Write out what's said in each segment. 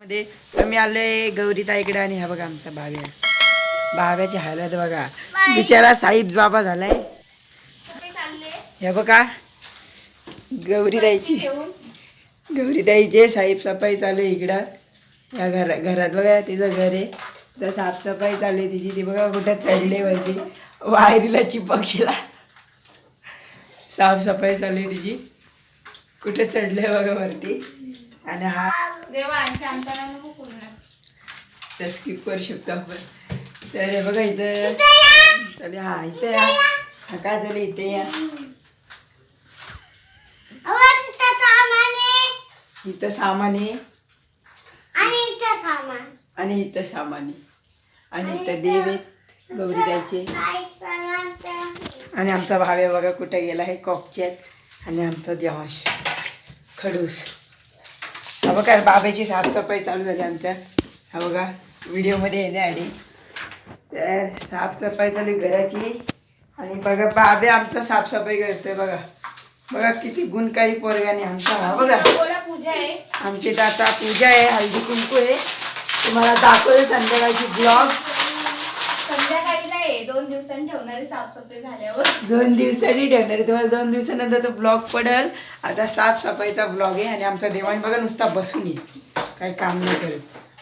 मध्ये आम्ही आलोय गौरी ताईकडे आणि हा बघा आमचा भाव्याची हालत बघा, बिचारा साईब बाबा झालाय. हे बघा गौरी ताईचे साईब सफाई चालू आहे इकडं. या घरात बघा तिचं घर आहे, तर साफसफाई चालू आहे तिची. ती बघा कुठं चढले वरती वायरीला चिपकशीला. साफसफाई चालू आहे तिची, कुठे चढले बघा वरती. आणि हा तर स्किप करू शकतो आपण. तर हे बघा इथं चालेल. हा इथे या, हा काय झालं इथे या. इथं सामान आहे आणि इथं सामान आहे आणि इथं देव आहेत गौरी द्यायचे. आणि आमचा भाव बघा कुठे गेला आहे कॉकच्यात. आणि आमचा देवांश खडूस. हा बघा बाबाची साफसफाई चालू झाली आमच्या. हा बघा व्हिडिओमध्ये येण्याआधी तर साफसफाई चालू घराची. आणि बघा बाबे आमचा साफसफाई करतोय. बघा बघा किती गुणकारी पोरगाने आमचा. हा बघा आमची तर आता पूजा आहे, हळदी कुंकू आहे. तुम्हाला दाखवते संध्याकाळची ब्लॉग. संध्याकाळी नाही, 2 दिवसांनी ठेवणारी साफसफाई झाल्यावर. 2 दिवसांनी ठेवणारे तुम्हाला. 2 दिवसानंतर तो ब्लॉग पडेल. आता साफसफाईचा ब्लॉग आहे. आणि आमचा देवाण बघा नुसता बसून ये, काही काम नाही करत.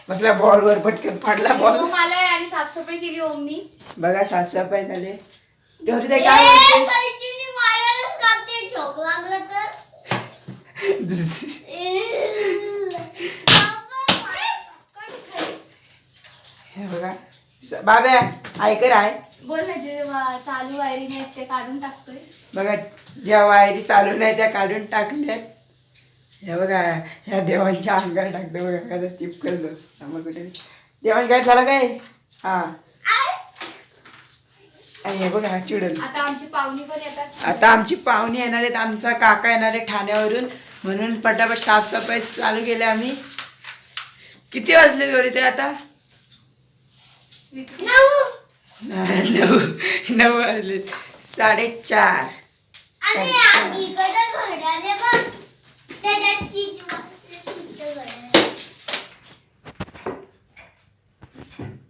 बसला बॉलवर पटकन फाडला बॉल. मला आणि साफसफाई केली ओमनी. बघा साफसफाई झाली. गौरी ताई काय बोलतेस? हे बघा बाब्या ऐकर आहे. बोल ना, जे चालू वायरिंग आहेत ते काढून टाकतोय. बघा ज्या वायरी चालू नाही त्या काढून टाकल्या. हे बघा ह्या देवांच्या अंगावर टाकतो बघा, कसं चिपकलतो. मग कुठे देवांश काय झालं काय. हा आणि हे बघा हा चिडल. आता आमची पाहुणी पण येतात. आता आमची पाहुणी येणार आहेत. आमचा काका येणार आहे ठाण्यावरून, म्हणून पटापट साफसफाई चालू केली आम्ही. किती वाजले गौरी ते आता? 9 वाजले. 4:30.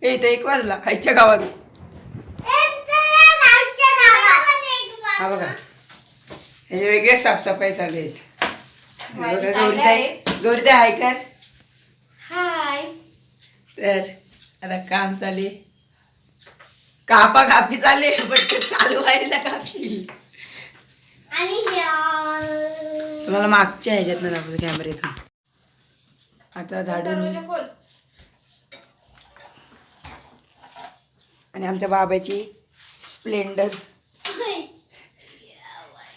इथं 1 वाजला खायच्या गावात. हा बघा हे वेगळेच साफसफाई चालू आहेत. गौरी ताई हाय का? हाय. तर आता काम चालू आहे. कापा कापी चालू आहे, पण ते चालू व्हायला कापशील. तुम्हाला मागच्या ह्याच्यात ना दाखवतो कॅमेऱ्यातून. आता झाडून. आणि आमच्या बाबाची स्प्लेंडर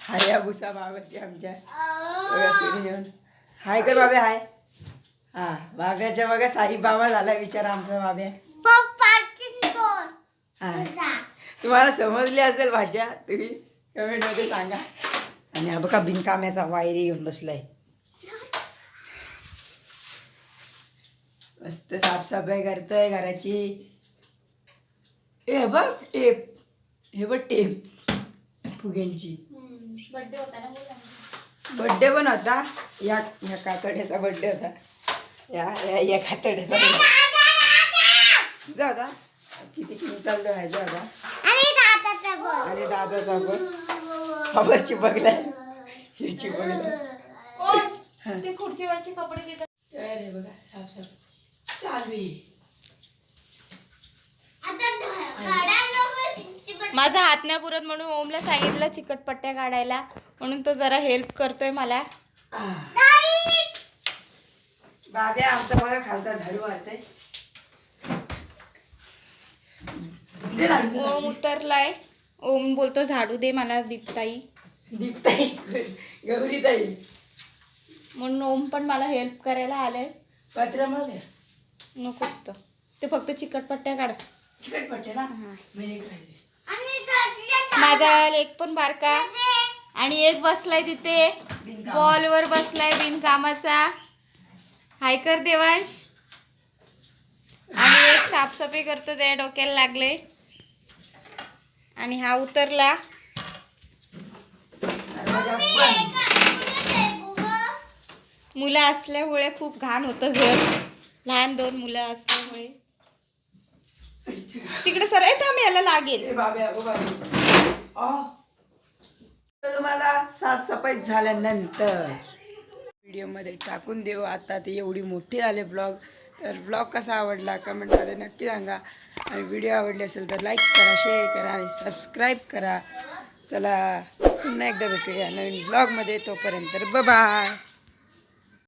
हायाबुसा बाबाची आमच्या बघा सुनी घेऊन. हाय कर बाबा हाय. हा बाब्याच्या बघा साई बाबा झाला विचार आमचा बाब्या. हा तुम्हाला समजली असेल भाषा, तुम्ही कमेंट मध्ये सांगा. आणि हा बघा बिनकाम्याचा वायरी घेऊन बसलाय. मस्त साफसफाई करतोय घराची. हे बघ टेप, हे बघ टेप फुग्यांची. बर्थडे होता ना. बर्थडे पण होता. या कातड्याचा बर्थडे होता. या कातड्याचा होता. किती चाललं व्हायचं होता. आणि दादाचा पण खबरची बघलाय याची बघलाय. ते खुर्चीवरचे कपडे देतात. अरे बघा साफसफाई चालू आहे. माझा हात नाही पुरत म्हणून ओमला सांगितलं चिकटपट्ट्या काढायला, म्हणून तो जरा हेल्प करतोय मला. बाब्या आमचा बघा खालचा झाडू मारतोय. ओम उतरलाय. ओम बोलतो झाडू दे मला दीप्ताई. दीप्ताई गौरी ताई म्हणून ओम पण मला हेल्प करायला आलाय. पत्र मध्ये नको ते फक्त चिकटपट्ट्या काढ. चिकटपट्ट्या ना. माझा लेक पण बारका आणि एक बसलाय तिथे बॉलवर बसलाय बिनकामाचा. हाय कर देवांश. आणि एक साफसफाई करतो, त्या डोक्याला लागले. आणि हा उतरला. मुलं असल्यामुळे खूप घाण होतं घर. लहान 2 मुलं असल्यामुळे. तिकडे सर येत आम्ही याला लागेल. तुम्हाला साफसफाई झाल्यानंतर व्हिडिओमध्ये टाकून देऊ. आता ते एवढी मोठी झाले ब्लॉग. तर ब्लॉग कसा आवडला कमेंटमध्ये नक्की सांगा. आणि व्हिडिओ आवडली असेल तर लाईक करा, शेअर करा आणि सबस्क्राईब करा. चला पुन्हा एकदा भेटूया नवीन ब्लॉगमध्ये. तोपर्यंत बाय.